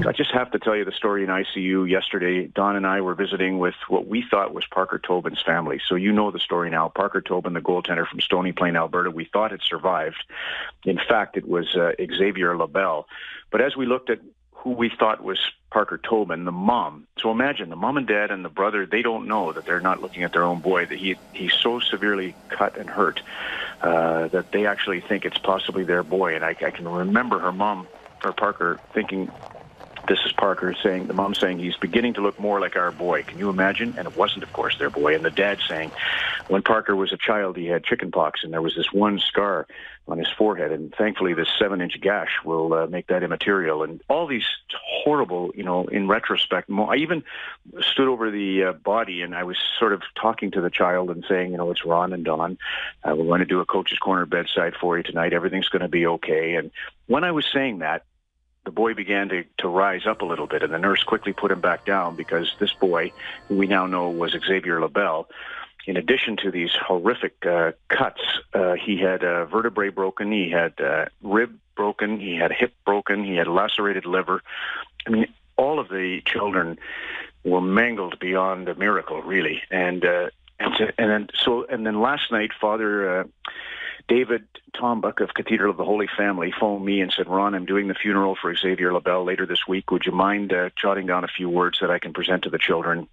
I just have to tell you the story in ICU yesterday. Don and I were visiting with what we thought was Parker Tobin's family. So you know the story now. Parker Tobin, the goaltender from Stony Plain, Alberta, we thought had survived. In fact, it was Xavier LaBelle. But as we looked at who we thought was Parker Tobin, the mom. So imagine the mom and dad and the brother, they don't know that they're not looking at their own boy, that he's so severely cut and hurt that they actually think it's possibly their boy. And I can remember her mom, or Parker, thinking, this is Parker saying, the mom saying, he's beginning to look more like our boy. Can you imagine? And it wasn't, of course, their boy. And the dad saying, when Parker was a child, he had chickenpox, and there was this one scar on his forehead, and thankfully this 7-inch gash will make that immaterial. And all these horrible, in retrospect, I even stood over the body, and I was sort of talking to the child and saying, it's Ron and Don. We're going to do a coach's corner bedside for you tonight. Everything's going to be okay. And when I was saying that, the boy began to rise up a little bit, and the nurse quickly put him back down because this boy, who we now know was Xavier LaBelle, in addition to these horrific cuts, he had a vertebrae broken, he had rib broken, he had hip broken, he had lacerated liver. I mean, all of the children were mangled beyond a miracle, really. And then last night, Father David Tombuck of Cathedral of the Holy Family phoned me and said, Ron, I'm doing the funeral for Xavier LaBelle later this week. Would you mind jotting down a few words that I can present to the children?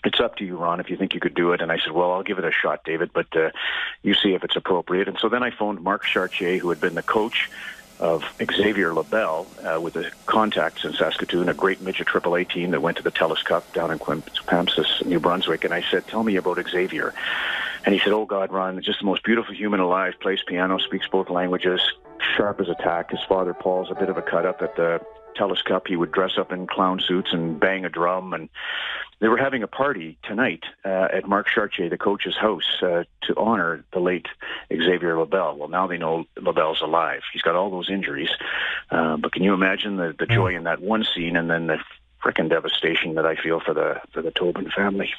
It's up to you, Ron, if you think you could do it. And I said, well, I'll give it a shot, David, but you see if it's appropriate. And so then I phoned Mark Chartier, who had been the coach of Xavier LaBelle with the Contacts in Saskatoon, a great midget AAA team that went to the TELUS Cup down in Quimpamsis, New Brunswick. And I said, tell me about Xavier. And he said, oh, God, Ron, just the most beautiful human alive, plays piano, speaks both languages, sharp as a tack. His father, Paul's a bit of a cut-up at the TELUS Cup. He would dress up in clown suits and bang a drum. And they were having a party tonight at Mark Chartier, the coach's house, to honor the late Xavier LaBelle. Well, now they know LaBelle's alive. He's got all those injuries. But can you imagine the joy in that one scene, and then the frickin' devastation that I feel for the Tobin family?